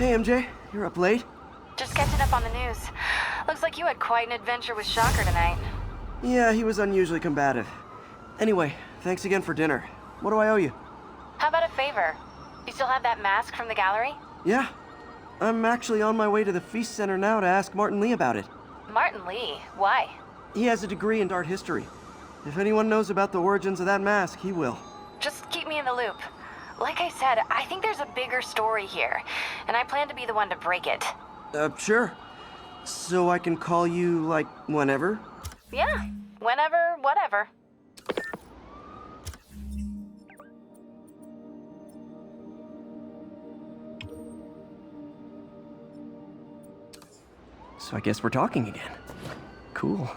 Hey, MJ. You're up late? Just catching up on the news. Looks like you had quite an adventure with Shocker tonight. Yeah, he was unusually combative. Anyway, thanks again for dinner. What do I owe you? How about a favor? You still have that mask from the gallery? Yeah. I'm actually on my way to the Feast Center now to ask Martin Lee about it. Martin Lee? Why? He has a degree in art history. If anyone knows about the origins of that mask, he will. Just keep me in the loop. Like I said, I think there's a bigger story here, and I plan to be the one to break it. Sure. So I can call you, like, whenever? Yeah, whenever, whatever. So I guess we're talking again. Cool.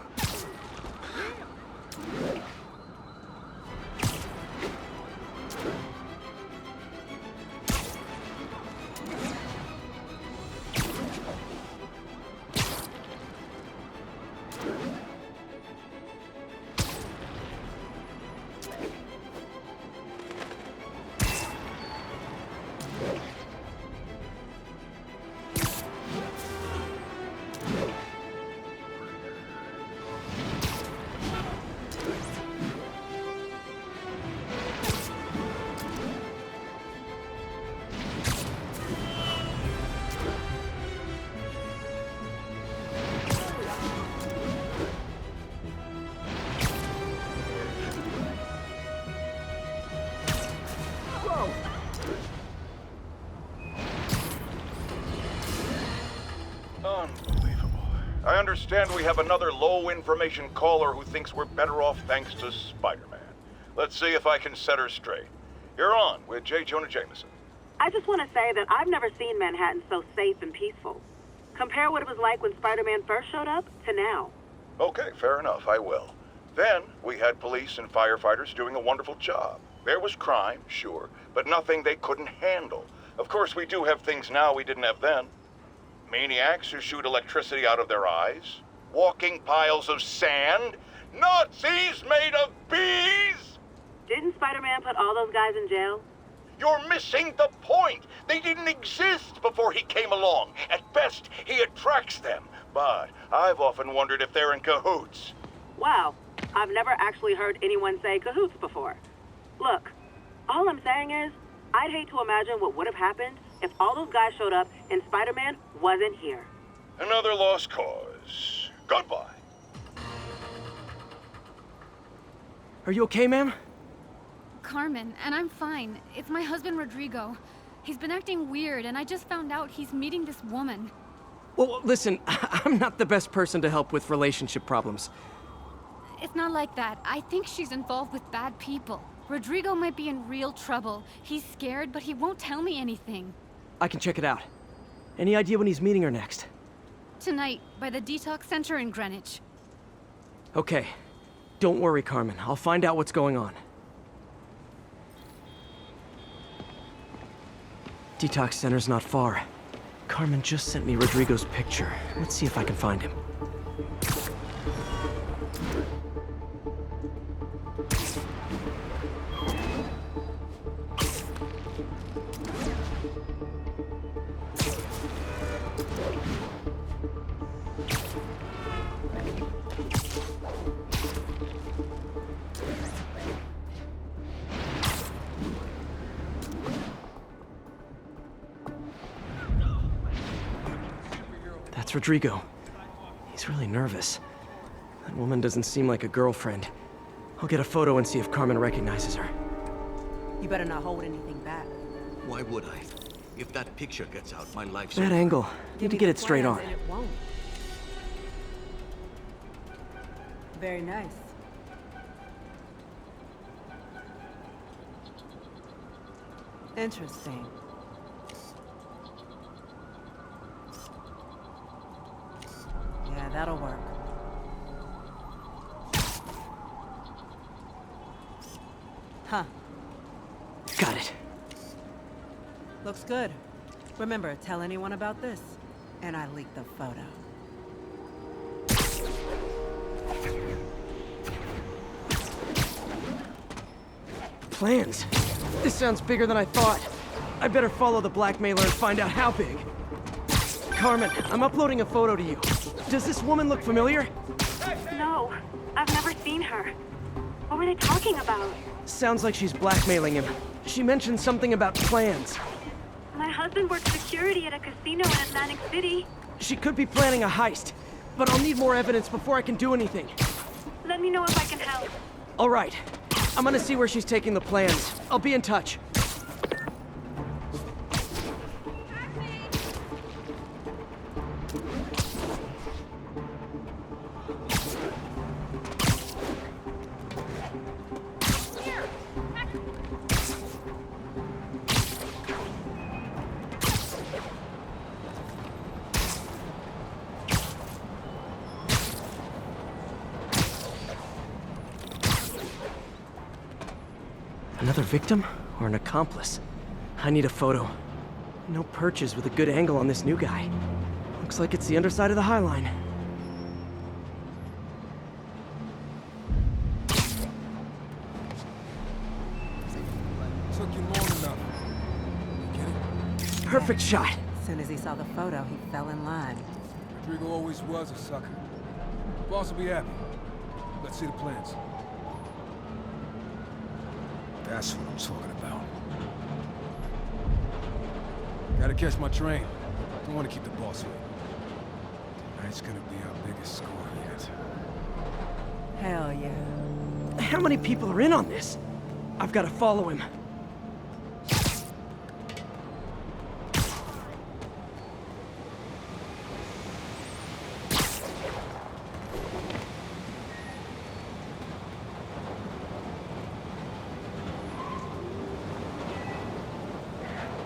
Unbelievable. I understand we have another low-information caller who thinks we're better off thanks to Spider-Man. Let's see if I can set her straight. You're on with J. Jonah Jameson. I just want to say that I've never seen Manhattan so safe and peaceful. Compare what it was like when Spider-Man first showed up to now. Okay, fair enough, I will. Then, we had police and firefighters doing a wonderful job. There was crime, sure, but nothing they couldn't handle. Of course, we do have things now we didn't have then. Maniacs who shoot electricity out of their eyes, walking piles of sand, Nazis made of bees! Didn't Spider-Man put all those guys in jail? You're missing the point! They didn't exist before he came along. At best, he attracts them. But I've often wondered if they're in cahoots. Wow, I've never actually heard anyone say cahoots before. Look, all I'm saying is, I'd hate to imagine what would have happened if all those guys showed up and Spider-Man wasn't here. Another lost cause. Goodbye. Are you okay, ma'am? Carmen, and I'm fine. It's my husband, Rodrigo. He's been acting weird, and I just found out he's meeting this woman. Well, listen, I'm not the best person to help with relationship problems. It's not like that. I think she's involved with bad people. Rodrigo might be in real trouble. He's scared, but he won't tell me anything. I can check it out. Any idea when he's meeting her next? Tonight, by the detox center in Greenwich. Okay. Don't worry, Carmen. I'll find out what's going on. Detox center's not far. Carmen just sent me Rodrigo's picture. Let's see if I can find him. That's Rodrigo. He's really nervous. That woman doesn't seem like a girlfriend. I'll get a photo and see if Carmen recognizes her. You better not hold anything back. Why would I? If that picture gets out, my life's That over. angle. Need to get it straight on. And it won't. Very nice. Interesting. Yeah, that'll work. Huh. Got it. Looks good. Remember, tell anyone about this, and I leak the photo. Plans. This sounds bigger than I thought. I better follow the blackmailer and find out how big. Carmen, I'm uploading a photo to you. Does this woman look familiar? No, I've never seen her. What were they talking about? Sounds like she's blackmailing him. She mentioned something about plans. My husband works security at a casino in Atlantic City. She could be planning a heist, but I'll need more evidence before I can do anything. Let me know if I can help. All right. I'm gonna see where she's taking the plans. I'll be in touch. Another victim or an accomplice? I need a photo. No perches with a good angle on this new guy. Looks like it's the underside of the High Line. Took you long enough. Get it? Perfect shot. As soon as he saw the photo, he fell in line. Rodrigo always was a sucker. Boss will be happy. Let's see the plans. That's what I'm talking about. Gotta catch my train. Don't want to keep the boss here. Tonight's gonna be our biggest score yet. Hell yeah. How many people are in on this? I've got to follow him.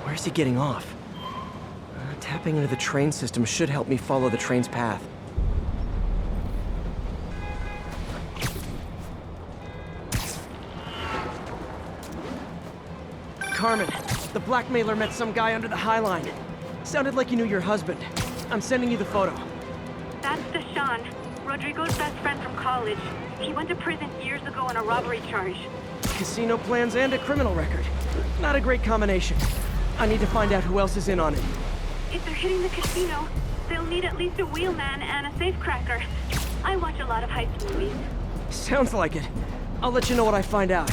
Where's he getting off? Tapping into the train system should help me follow the train's path. Carmen, the blackmailer met some guy under the High Line. Sounded like you knew your husband. I'm sending you the photo. That's Deshaun, Rodrigo's best friend from college. He went to prison years ago on a robbery charge. Casino plans and a criminal record. Not a great combination. I need to find out who else is in on it. If they're hitting the casino, they'll need at least a wheelman and a safecracker. I watch a lot of heist movies. Sounds like it. I'll let you know what I find out.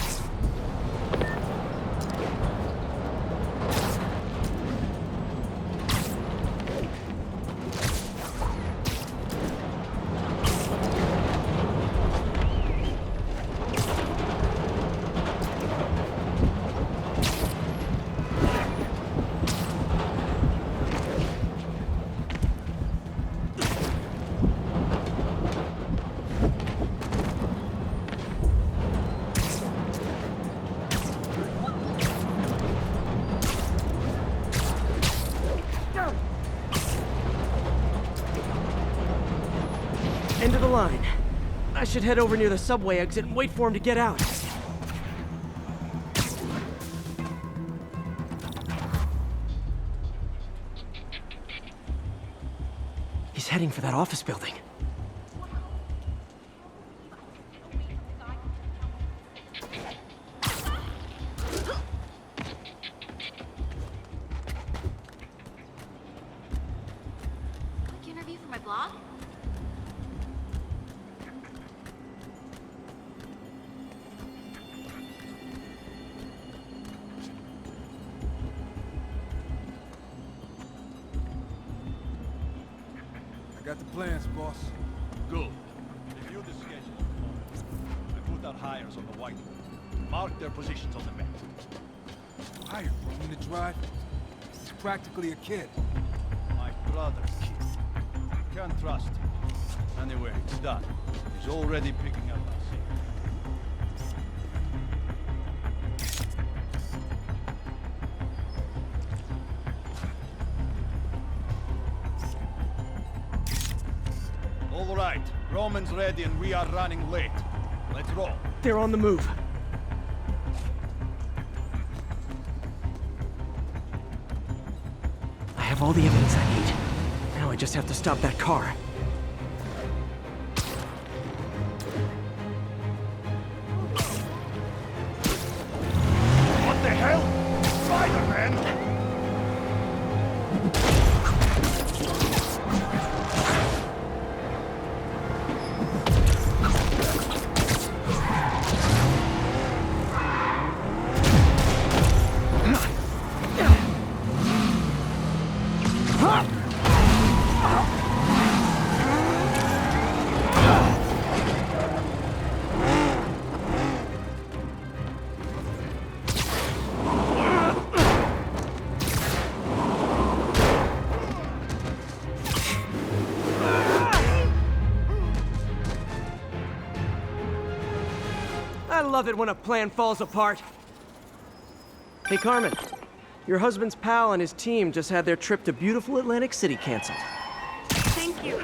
End of the line. I should head over near the subway exit and wait for him to get out. He's heading for that office building. Quick interview for my blog? I got the plans, boss. Good. Review the schedule. I put out hires on the whiteboard. Mark their positions on the map. Hired for me to drive? He's practically a kid. My brother's kid. Can't trust him. Anyway, it's done. He's already picking up the scene. All right, Roman's ready and we are running late. Let's roll. They're on the move. I have all the evidence I need. Now I just have to stop that car. What the hell? Spider-Man! I love it when a plan falls apart. Hey, Carmen. Your husband's pal and his team just had their trip to beautiful Atlantic City canceled. Thank you.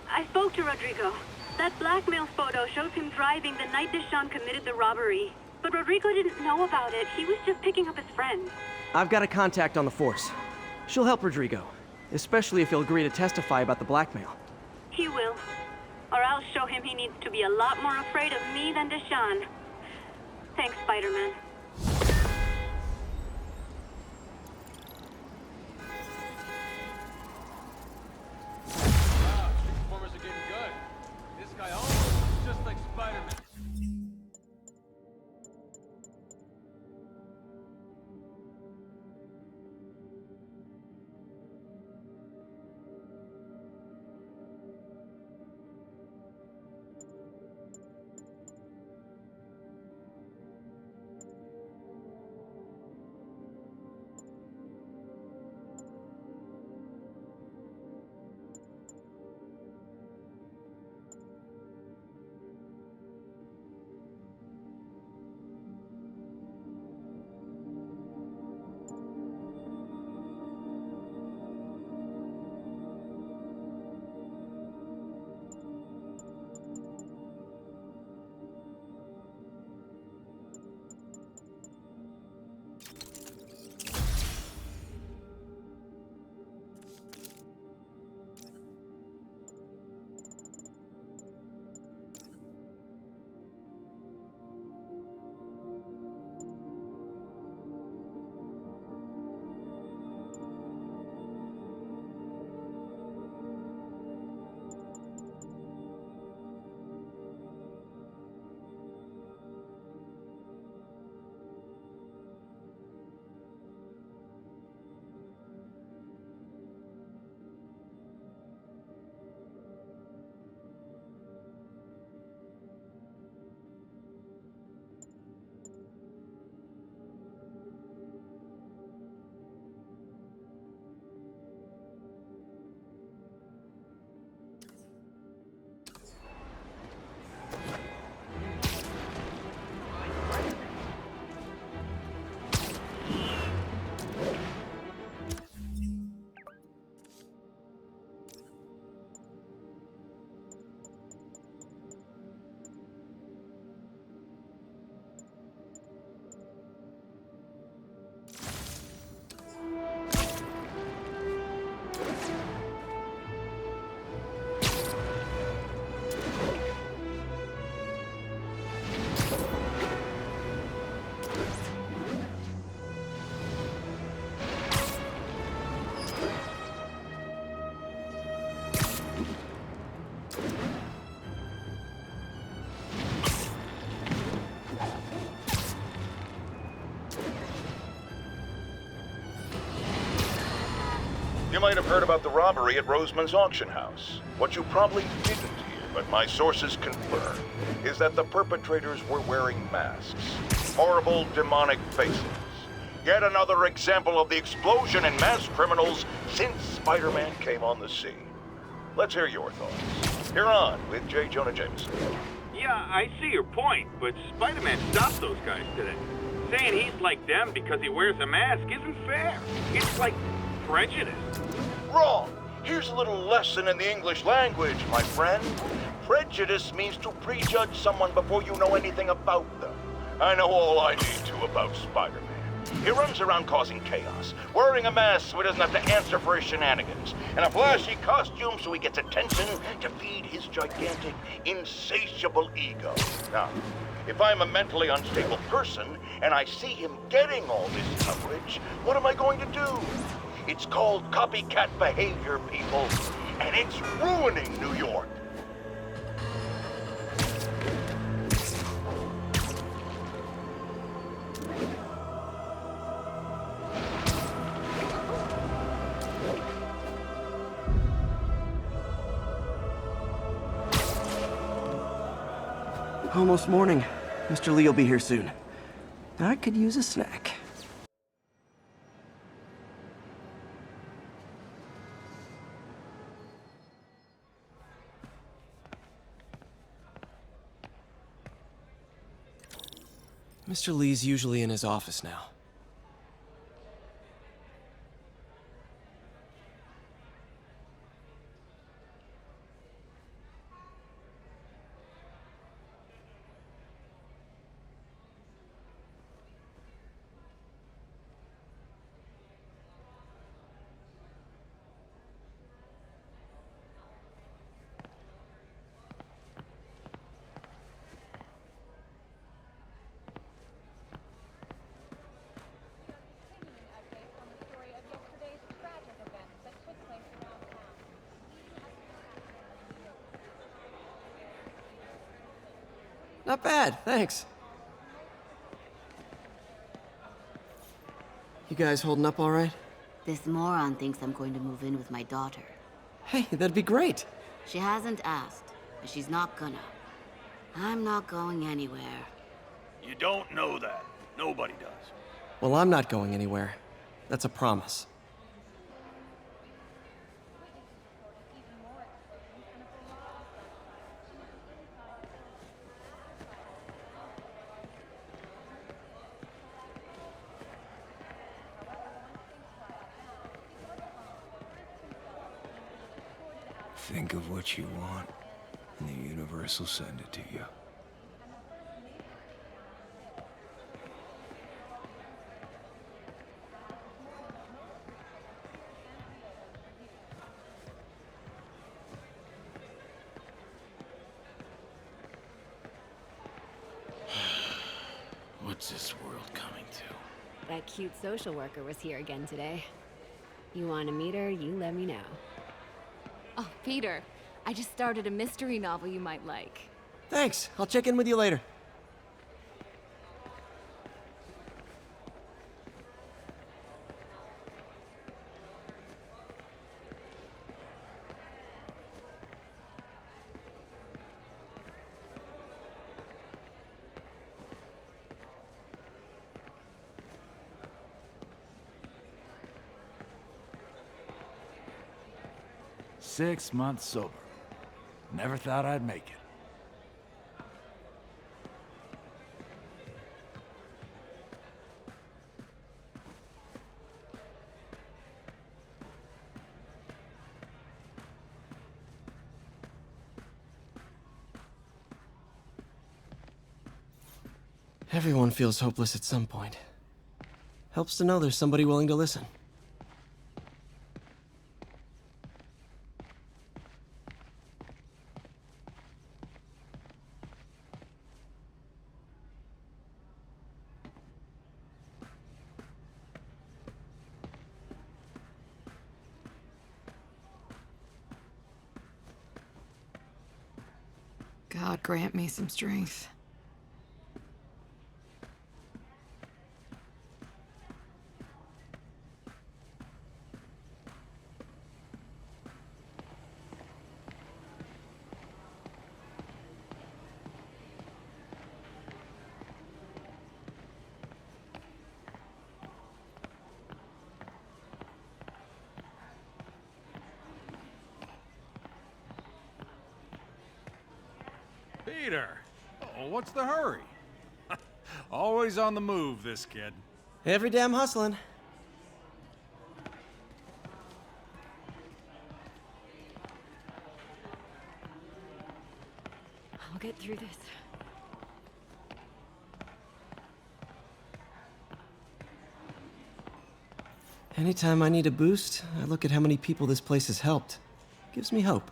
I spoke to Rodrigo. That blackmail photo shows him driving the night Deshawn committed the robbery. But Rodrigo didn't know about it. He was just picking up his friend. I've got a contact on the force. She'll help Rodrigo, especially if he'll agree to testify about the blackmail. He will. Or I'll show him he needs to be a lot more afraid of me than Deshawn. Thanks, Spider-Man. Wow, street performers are getting good. This guy almost looks just like Spider-Man. You might have heard about the robbery at Roseman's auction house. What you probably didn't hear, but my sources confirm, is that the perpetrators were wearing masks. Horrible, demonic faces. Yet another example of the explosion in mass criminals since Spider-Man came on the scene. Let's hear your thoughts. You're on with J. Jonah Jameson. Yeah, I see your point, but Spider-Man stopped those guys today. Saying he's like them because he wears a mask isn't fair. It's like prejudice. Wrong! Here's a little lesson in the English language, my friend. Prejudice means to prejudge someone before you know anything about them. I know all I need to about Spider-Man. He runs around causing chaos, wearing a mask so he doesn't have to answer for his shenanigans, and a flashy costume so he gets attention to feed his gigantic, insatiable ego. Now, if I'm a mentally unstable person and I see him getting all this coverage, what am I going to do? It's called copycat behavior, people, and it's ruining New York. Almost morning. Mr. Lee will be here soon. I could use a snack. Mr. Lee's usually in his office now. Not bad, thanks. You guys holding up all right? This moron thinks I'm going to move in with my daughter. Hey, that'd be great. She hasn't asked, but she's not gonna. I'm not going anywhere. You don't know that. Nobody does. Well, I'm not going anywhere. That's a promise. Think of what you want, and the universe will send it to you. What's this world coming to? That cute social worker was here again today. You want to meet her, you let me know. Oh, Peter, I just started a mystery novel you might like. Thanks. I'll check in with you later. Six months sober. Never thought I'd make it. Everyone feels hopeless at some point. Helps to know there's somebody willing to listen. God grant me some strength. Peter! Oh, what's the hurry? Always on the move, this kid. Every damn hustling. I'll get through this. Anytime I need a boost, I look at how many people this place has helped. Gives me hope.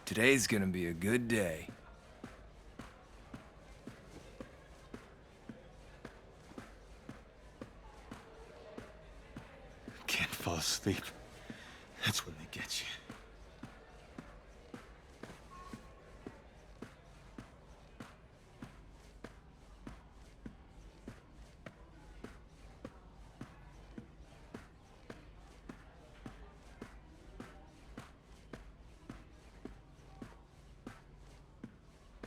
Today's gonna be a good day. Can't fall asleep. That's when they get you.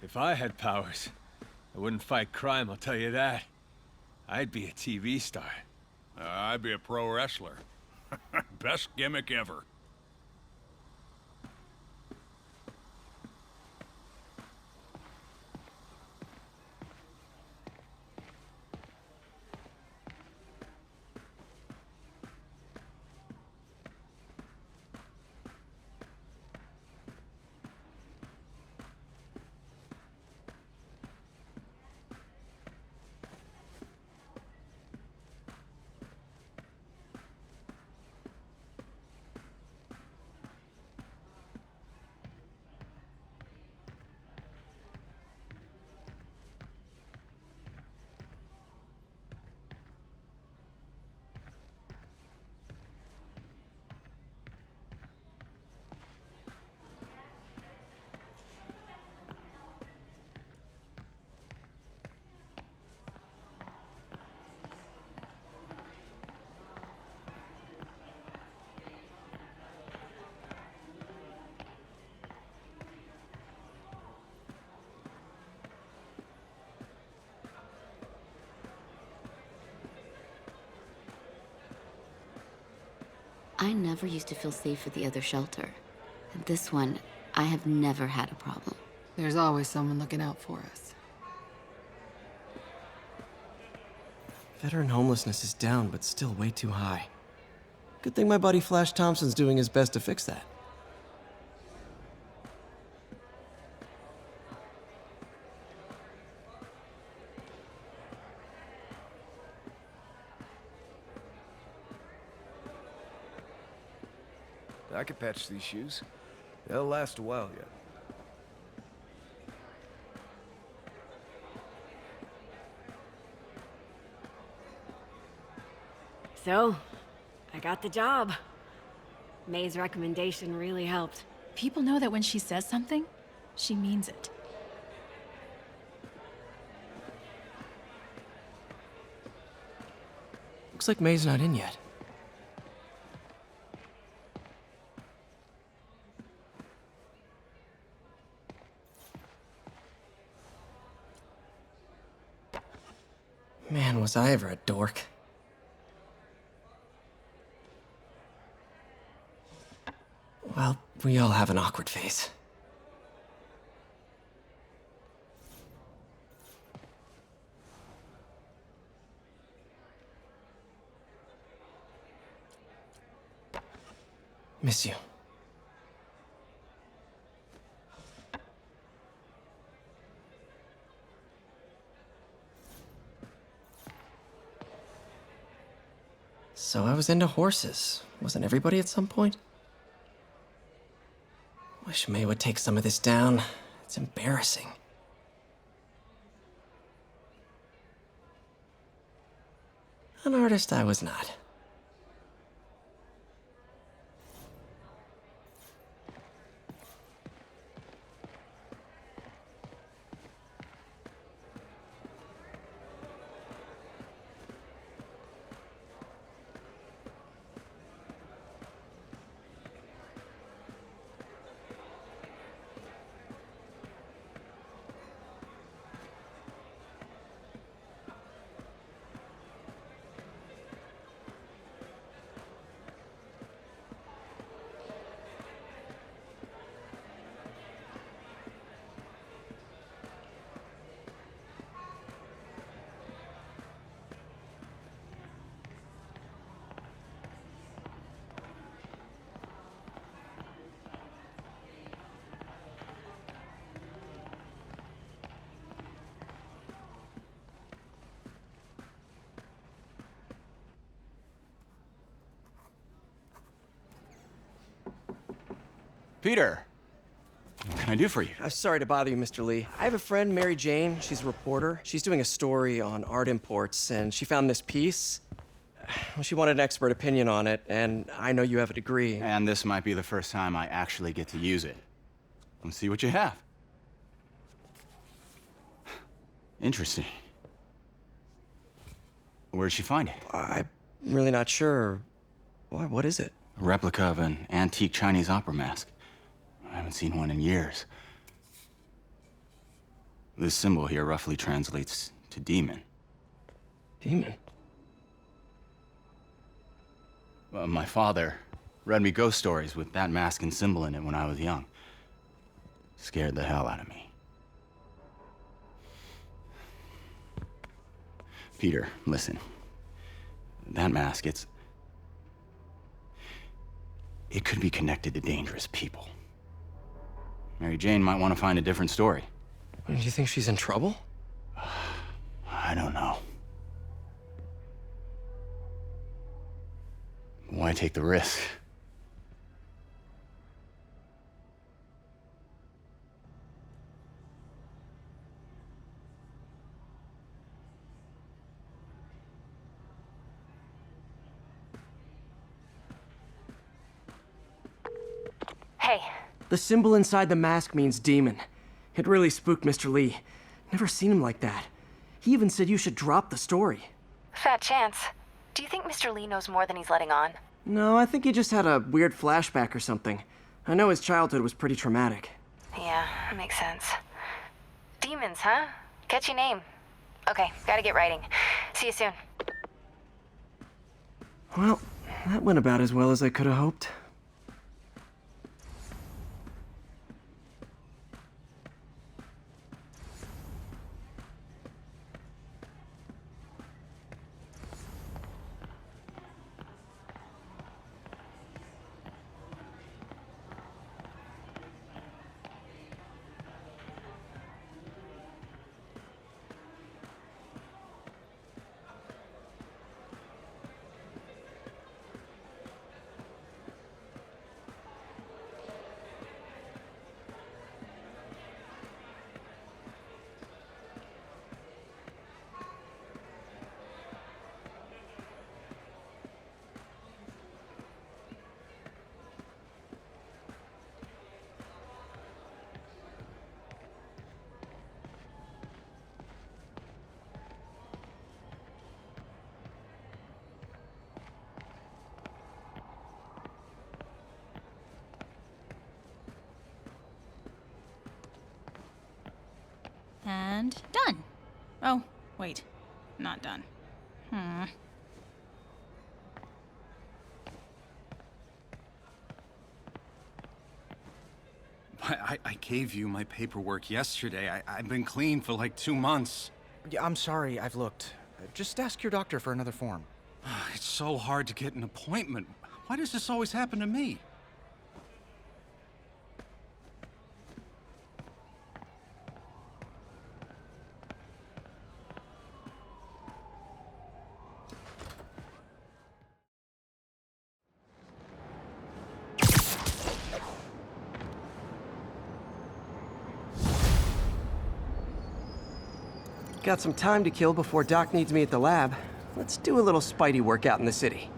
If I had powers, I wouldn't fight crime, I'll tell you that. I'd be a TV star. I'd be a pro wrestler. Best gimmick ever. I never used to feel safe at the other shelter. At this one, I have never had a problem. There's always someone looking out for us. Veteran homelessness is down, but still way too high. Good thing my buddy Flash Thompson's doing his best to fix that. I could patch these shoes. They'll last a while yet. So, I got the job. May's recommendation really helped. People know that when she says something, she means it. Looks like May's not in yet. Man, was I ever a dork. Well, we all have an awkward phase. Miss you. So I was into horses. Wasn't everybody at some point? Wish May would take some of this down. It's embarrassing. An artist I was not. Peter! What can I do for you? I'm sorry to bother you, Mr. Lee. I have a friend, Mary Jane. She's a reporter. She's doing a story on art imports, and she found this piece. Well, she wanted an expert opinion on it, and I know you have a degree. And this might be the first time I actually get to use it. Let's see what you have. Interesting. Where'd she find it? I'm really not sure. What is it? A replica of an antique Chinese opera mask. I haven't seen one in years. This symbol here roughly translates to demon. Demon? Well, my father read me ghost stories with that mask and symbol in it when I was young. Scared the hell out of me. Peter, listen. That mask, it could be connected to dangerous people. Mary Jane might want to find a different story. Do you think she's in trouble? I don't know. Why take the risk? Hey. The symbol inside the mask means demon. It really spooked Mr. Lee. Never seen him like that. He even said you should drop the story. Fat chance. Do you think Mr. Lee knows more than he's letting on? No, I think he just had a weird flashback or something. I know his childhood was pretty traumatic. Yeah, makes sense. Demons, huh? Catchy name. Okay, gotta get writing. See you soon. Well, that went about as well as I could have hoped. And done. Oh, wait. Not done. I gave you my paperwork yesterday. I've been clean for like 2 months. Yeah, I'm sorry, I've looked. Just ask your doctor for another form. It's so hard to get an appointment. Why does this always happen to me? Got some time to kill before Doc needs me at the lab. Let's do a little Spidey workout in the city.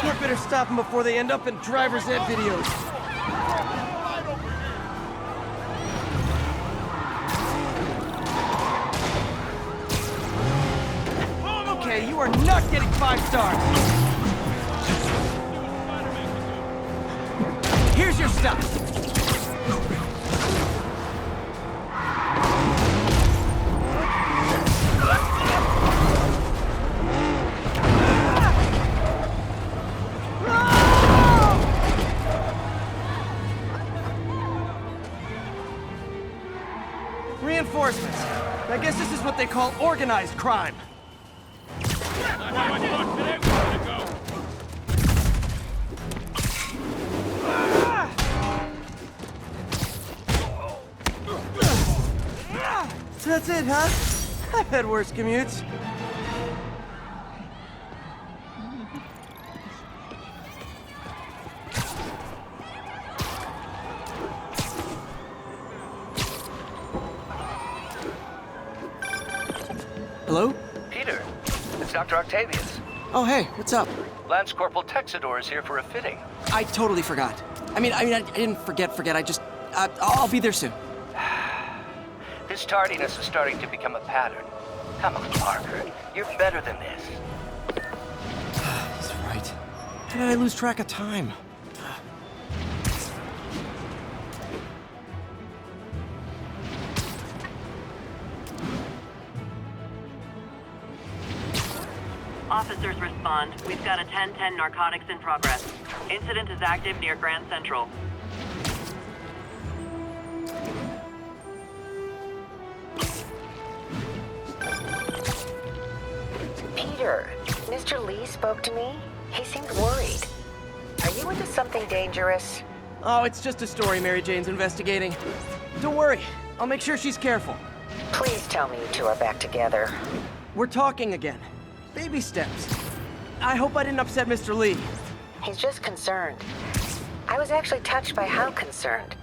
You better stop them before they end up in driver's ed videos. Okay, you are not getting 5 stars. Here's your stuff. reinforcements. I guess this is what they call organized crime. That's it, huh? I've had worse commutes. Hello? Peter, it's Dr. Octavius. Oh, hey, what's up? Lance Corporal Texador is here for a fitting. I totally forgot. I didn't forget. I just, I'll be there soon. This tardiness is starting to become a pattern. Come on, Parker. You're better than this. He's right. How did I lose track of time? Officers respond. We've got a 10-10 narcotics in progress. Incident is active near Grand Central. Peter, Mr. Lee spoke to me. He seemed worried. Are you into something dangerous? Oh, it's just a story Mary Jane's investigating. Don't worry. I'll make sure she's careful. Please tell me you two are back together. We're talking again. Baby steps. I hope I didn't upset Mr. Lee. He's just concerned. I was actually touched by how concerned.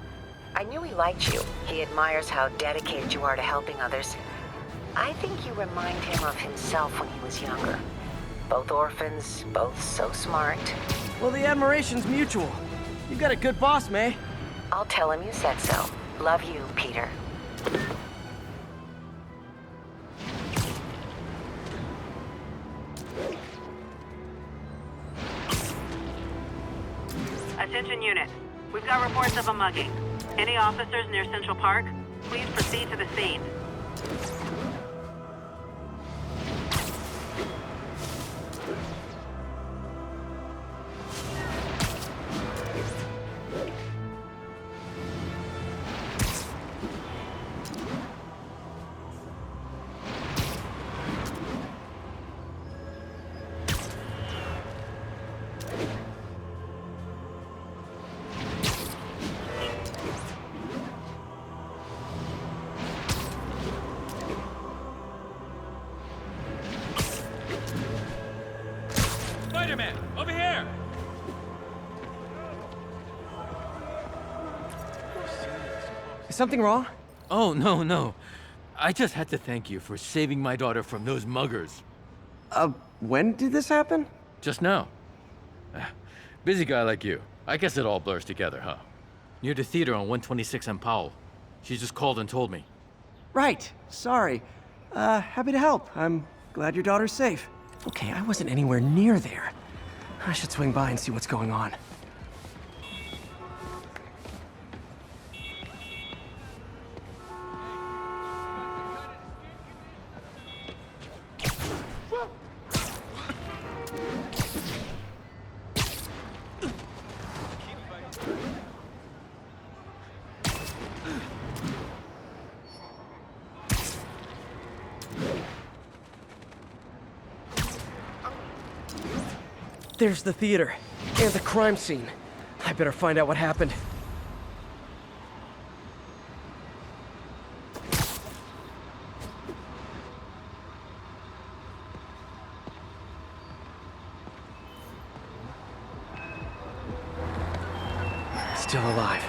I knew he liked you. He admires how dedicated you are to helping others. I think you remind him of himself when he was younger. Both orphans, both so smart. Well, the admiration's mutual. You've got a good boss, May. I'll tell him you said so. Love you, Peter. Attention unit. We've got reports of a mugging. Any officers near Central Park, please proceed to the scene. Spider-Man, over here! Is something wrong? Oh, no. I just had to thank you for saving my daughter from those muggers. When did this happen? Just now. Busy guy like you. I guess it all blurs together, huh? Near the theater on 126 and Powell. She just called and told me. Right. Sorry. Happy to help. I'm glad your daughter's safe. Okay, I wasn't anywhere near there. I should swing by and see what's going on. There's the theater, and the crime scene. I better find out what happened. Still alive.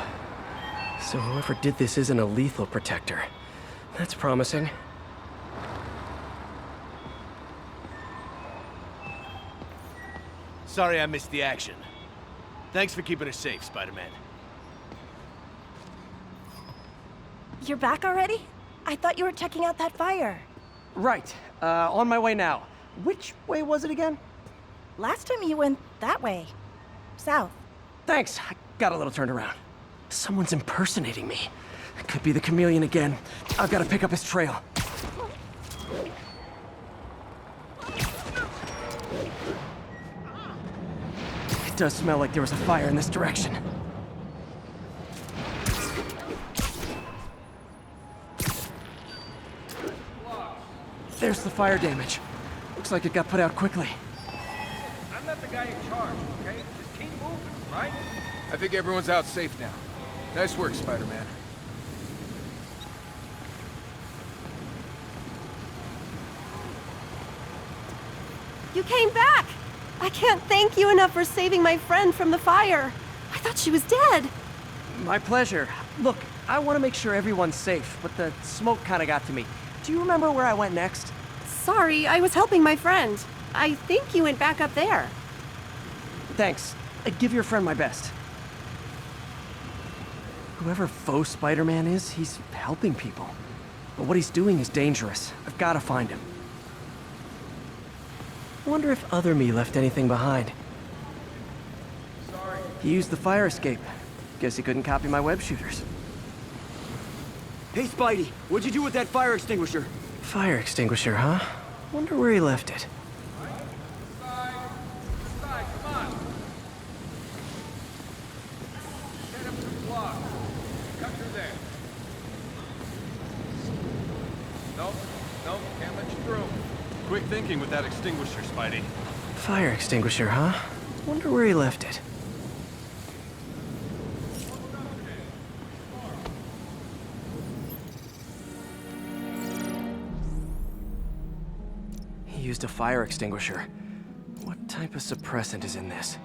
So whoever did this isn't a lethal protector. That's promising. Sorry I missed the action. Thanks for keeping us safe, Spider-Man. You're back already? I thought you were checking out that fire. Right. On my way now. Which way was it again? Last time you went that way. South. Thanks. I got a little turned around. Someone's impersonating me. It could be the chameleon again. I've got to pick up his trail. It does smell like there was a fire in this direction. There's the fire damage. Looks like it got put out quickly. I'm not the guy in charge, okay? Just keep moving, right? I think everyone's out safe now. Nice work, Spider-Man. You came back! I can't thank you enough for saving my friend from the fire. I thought she was dead. My pleasure. Look, I want to make sure everyone's safe, but the smoke kind of got to me. Do you remember where I went next? Sorry, I was helping my friend. I think you went back up there. Thanks. Give your friend my best. Whoever faux Spider-Man is, he's helping people. But what he's doing is dangerous. I've got to find him. Wonder if other me left anything behind. Sorry. He used the fire escape. Guess he couldn't copy my web shooters. Hey, Spidey, what'd you do with that fire extinguisher? Fire extinguisher, huh? Wonder where he left it. Nope, can't let you through. Quick thinking with that extinguisher, Spidey. Fire extinguisher, huh? Wonder where he left it. He used a fire extinguisher. What type of suppressant is in this?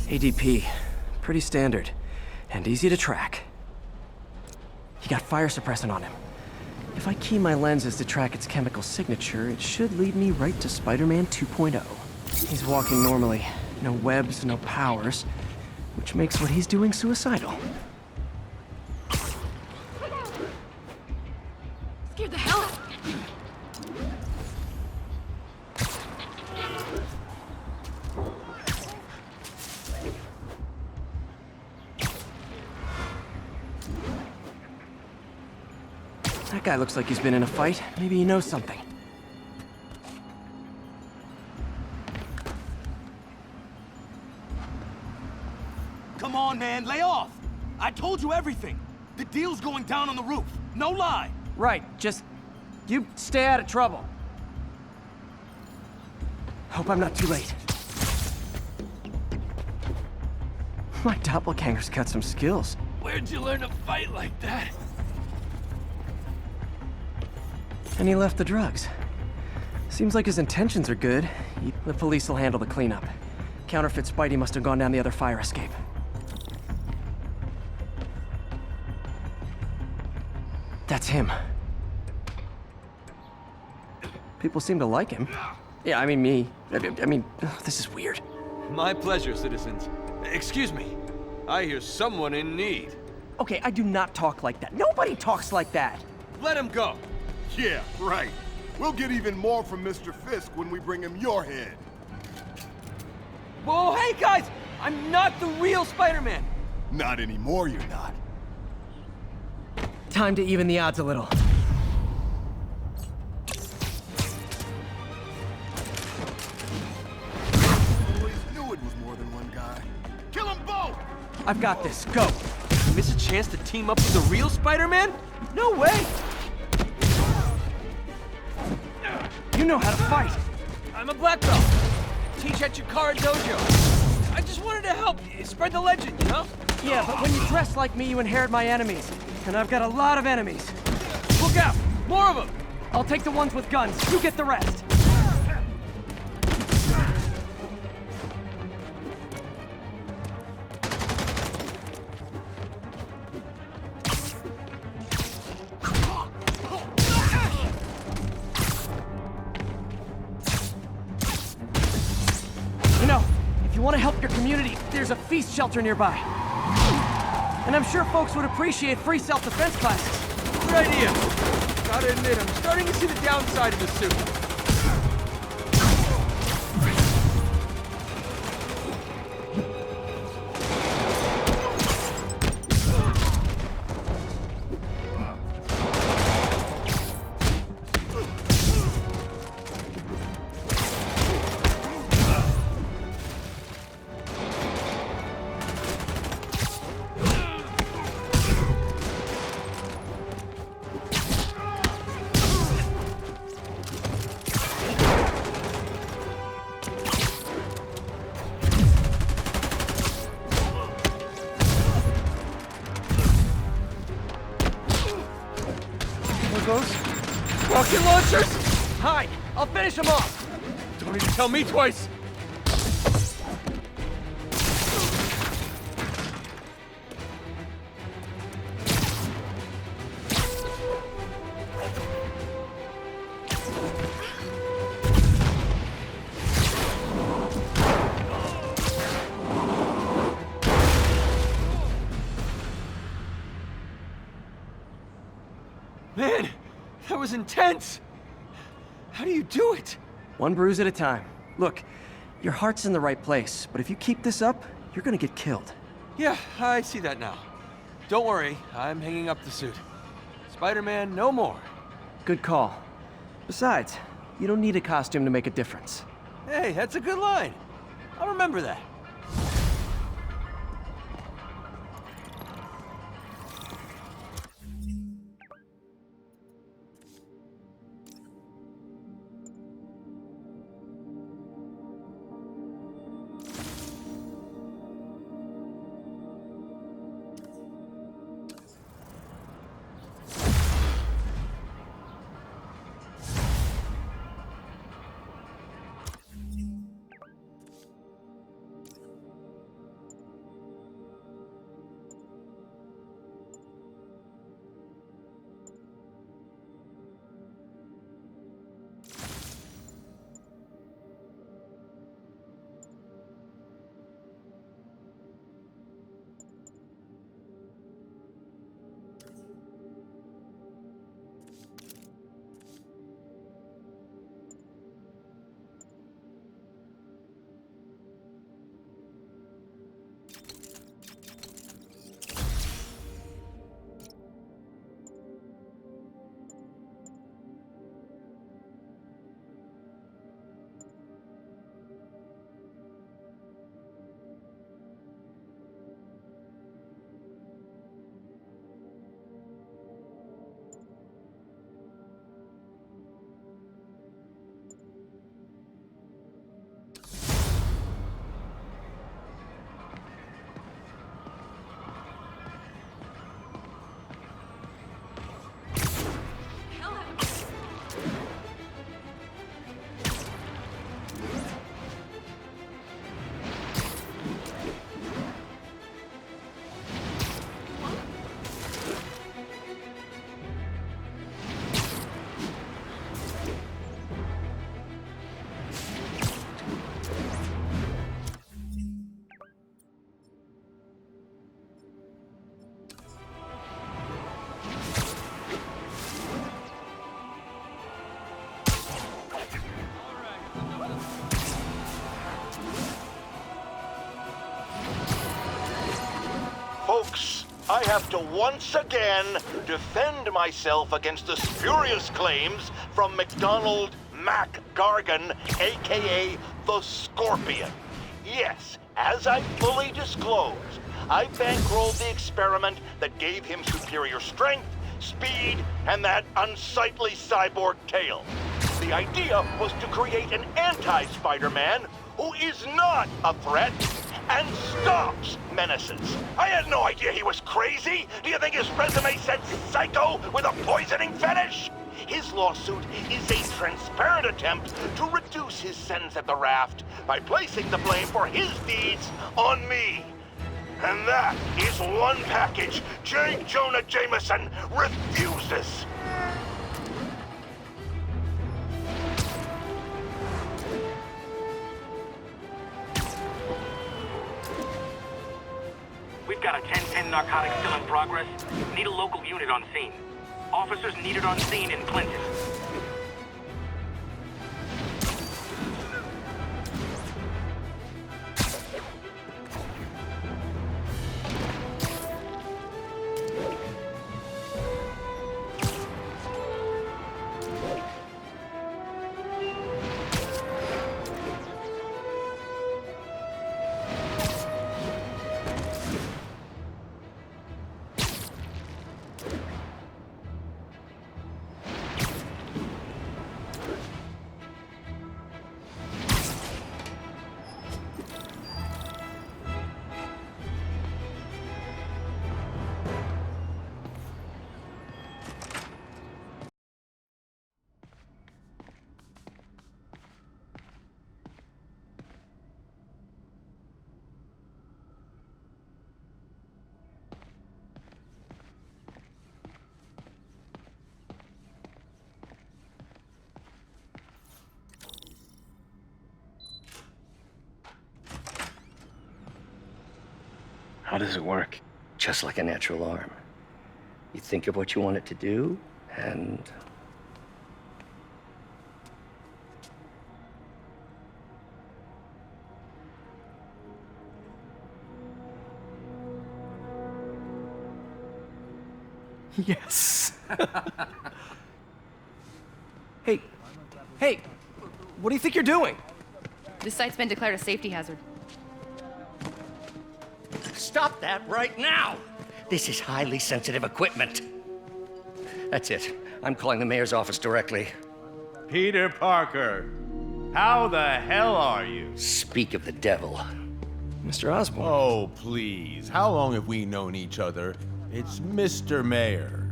ADP. Pretty standard. And easy to track. He got fire suppressant on him. If I key my lenses to track its chemical signature, it should lead me right to Spider-Man 2.0. He's walking normally. No webs, no powers. Which makes what he's doing suicidal. Scared the hell out of me. That guy looks like he's been in a fight. Maybe he knows something. Come on, man, lay off! I told you everything! The deal's going down on the roof, no lie! Right, just... you stay out of trouble. Hope I'm not too late. My doppelganger's got some skills. Where'd you learn to fight like that? And he left the drugs. Seems like his intentions are good. The police will handle the cleanup. Counterfeit Spidey must have gone down the other fire escape. That's him. People seem to like him. Yeah, I mean me. I mean, this is weird. My pleasure, citizens. Excuse me. I hear someone in need. Okay, I do not talk like that. Nobody talks like that. Let him go. Yeah, right. We'll get even more from Mr. Fisk when we bring him your head. Whoa, hey guys! I'm not the real Spider-Man! Not anymore, you're not. Time to even the odds a little. Always knew it was more than one guy. Kill them both! I've got this. Go! You miss a chance to team up with the real Spider-Man? No way! You know how to fight! I'm a black belt. Teach at your car dojo. I just wanted to help spread the legend, you know? Yeah, but when you dress like me, you inherit my enemies. And I've got a lot of enemies. Look out! More of them! I'll take the ones with guns. You get the rest. You know, if you want to help your community, there's a feast shelter nearby. And I'm sure folks would appreciate free self-defense classes. Good idea. Gotta admit, I'm starting to see the downside of the suit. those rocket launchers? Hide! I'll finish them off! Don't need to tell me twice! Man, that was intense! How do you do it? One bruise at a time. Look, your heart's in the right place, but if you keep this up, you're gonna get killed. Yeah, I see that now. Don't worry, I'm hanging up the suit. Spider-Man, no more. Good call. Besides, you don't need a costume to make a difference. Hey, that's a good line. I'll remember that. Folks, I have to once again defend myself against the spurious claims from McDonald Mac Gargan, aka the Scorpion. Yes, as I fully disclosed, I bankrolled the experiment that gave him superior strength, speed, and that unsightly cyborg tail. The idea was to create an anti-Spider-Man who is not a threat and stops menaces. I had no idea he was crazy. Do you think his resume said psycho with a poisoning fetish? His lawsuit is a transparent attempt to reduce his sentence at the raft by placing the blame for his deeds on me. And that is one package J. Jonah Jameson refuses. We've got a 10-10 narcotic still in progress. Need a local unit on scene. Officers needed on scene in Clinton. does it work? Just like a natural arm. You think of what you want it to do, and... Yes. Hey, hey, what do you think you're doing? This site's been declared a safety hazard. Stop that right now! This is highly sensitive equipment. That's it. I'm calling the mayor's office directly. Peter Parker, how the hell are you? Speak of the devil. Mr. Osborn. Oh, please. How long have we known each other? It's Mr. Mayor.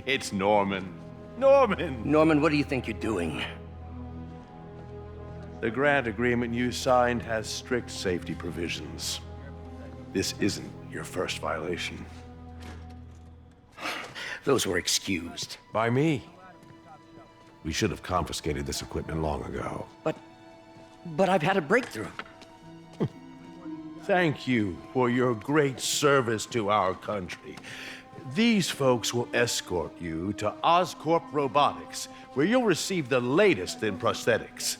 It's Norman. Norman! Norman, what do you think you're doing? The grant agreement you signed has strict safety provisions. This isn't your first violation. Those were excused. By me. We should have confiscated this equipment long ago. But I've had a breakthrough. Thank you for your great service to our country. These folks will escort you to Oscorp Robotics, where you'll receive the latest in prosthetics.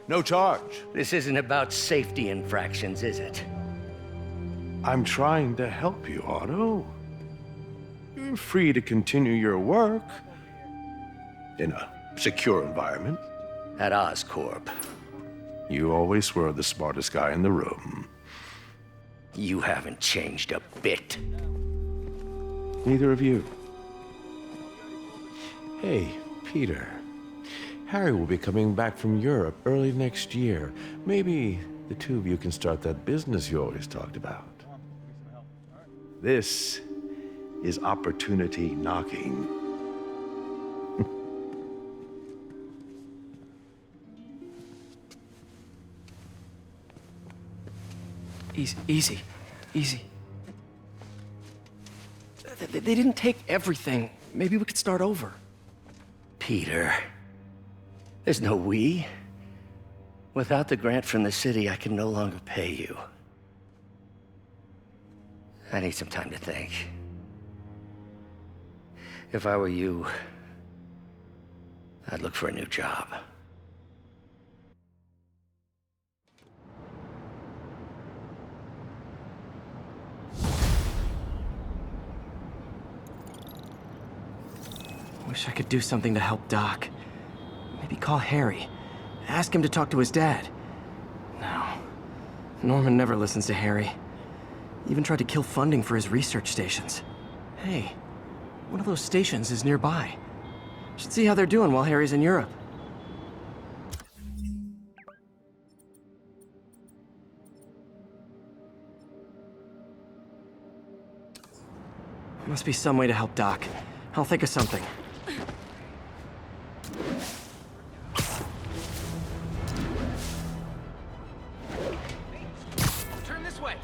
No charge. This isn't about safety infractions, is it? I'm trying to help you, Otto. You're free to continue your work in a secure environment. At Oscorp. You always were the smartest guy in the room. You haven't changed a bit. Neither of you. Hey, Peter. Harry will be coming back from Europe early next year. Maybe the two of you can start that business you always talked about. This is opportunity knocking. Easy. They didn't take everything. Maybe we could start over. Peter, there's no we. Without the grant from the city, I can no longer pay you. I need some time to think. If I were you, I'd look for a new job. Wish I could do something to help Doc. Maybe call Harry. Ask him to talk to his dad. No. Norman never listens to Harry. Even tried to kill funding for his research stations. Hey, one of those stations is nearby. Should see how they're doing while Harry's in Europe. Must be some way to help Doc. I'll think of something. Turn this way.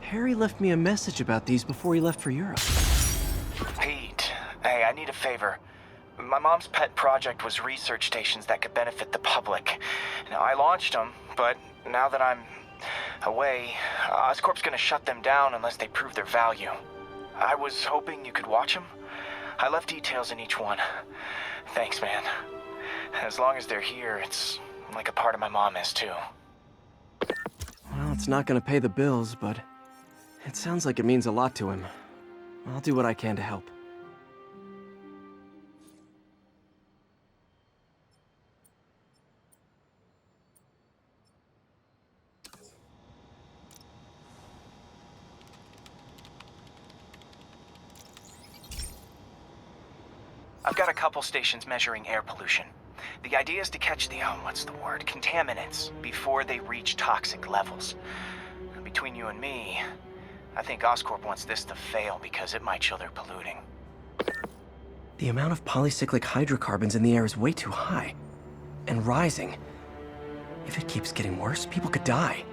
Harry left me a message about these before he left for Europe. Pete, hey, I need a favor. My mom's pet project was research stations that could benefit the public. Now, I launched them, but now that I'm away, Oscorp's gonna shut them down unless they prove their value. I was hoping you could watch them. I left details in each one. Thanks, man. As long as they're here, it's like a part of my mom is, too. Well, it's not gonna pay the bills, but it sounds like it means a lot to him. I'll do what I can to help. I've got a couple stations measuring air pollution. The idea is to catch the, contaminants before they reach toxic levels. Between you and me, I think Oscorp wants this to fail because it might show they're polluting. The amount of polycyclic hydrocarbons in the air is way too high. And rising. If it keeps getting worse, people could die.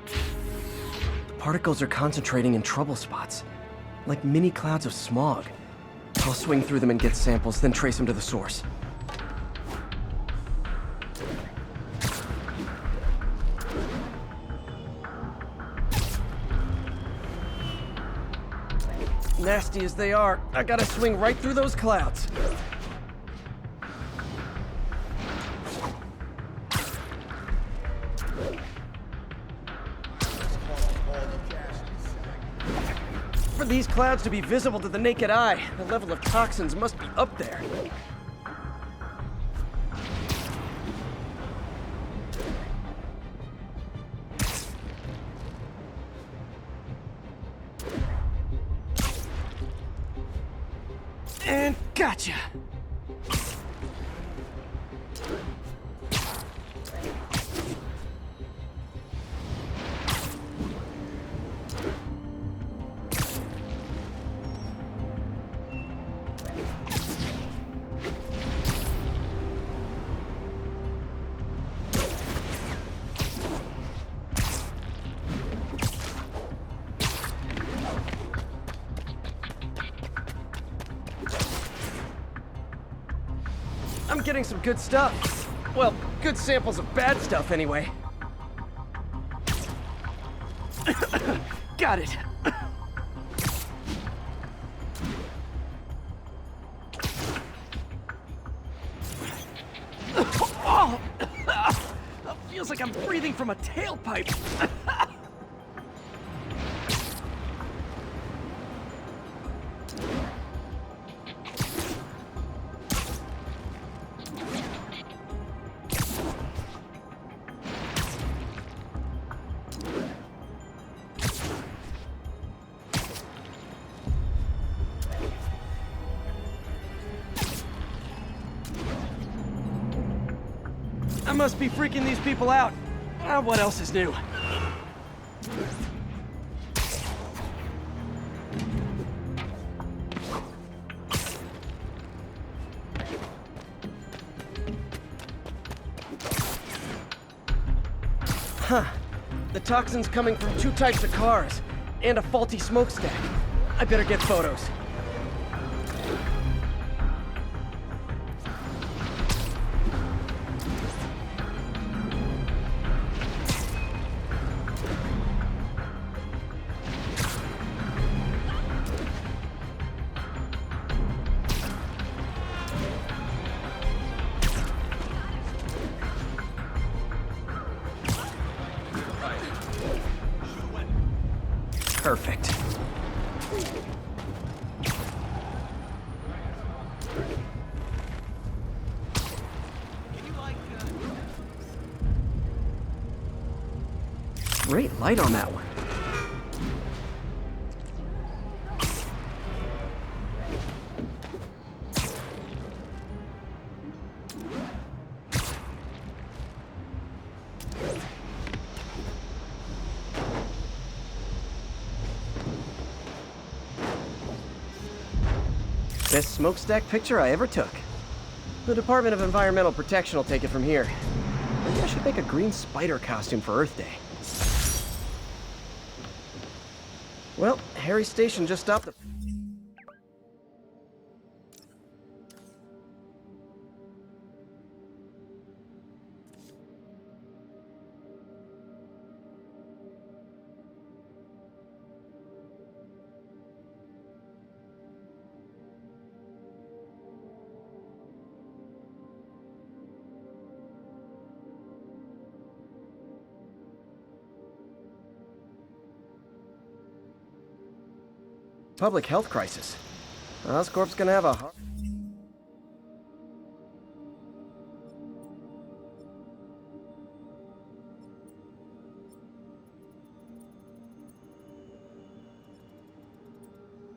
The particles are concentrating in trouble spots, like mini clouds of smog. I'll swing through them and get samples, then trace them to the source. Nasty as they are, I gotta swing right through those clouds. For these clouds to be visible to the naked eye, the level of toxins must be up there. And gotcha! I'm getting some good stuff. Well, good samples of bad stuff, anyway. Got it. Oh! Feels like I'm breathing from a tailpipe. I must be freaking these people out. What else is new? Huh. The toxin's coming from two types of cars, and a faulty smokestack. I better get photos. Perfect. Great light on that one. Best smokestack picture I ever took. The Department of Environmental Protection will take it from here. Maybe I should make a green spider costume for Earth Day. Well, Harry Station just stopped the... Public health crisis. Oscorp's gonna have a hard...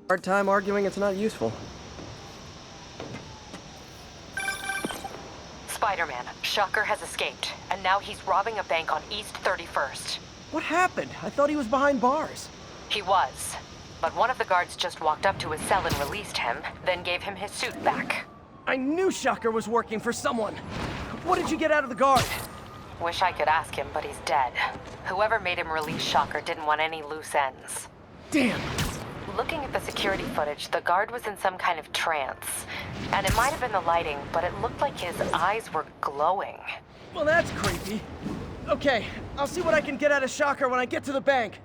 hard time arguing it's not useful. Spider-Man, Shocker has escaped, and now he's robbing a bank on East 31st. What happened? I thought he was behind bars. He was. But one of the guards just walked up to his cell and released him, then gave him his suit back. I knew Shocker was working for someone. What did you get out of the guard? Wish I could ask him, but he's dead. Whoever made him release Shocker didn't want any loose ends. Damn. Looking at the security footage, the guard was in some kind of trance. And it might have been the lighting, but it looked like his eyes were glowing. Well, that's creepy. Okay, I'll see what I can get out of Shocker when I get to the bank.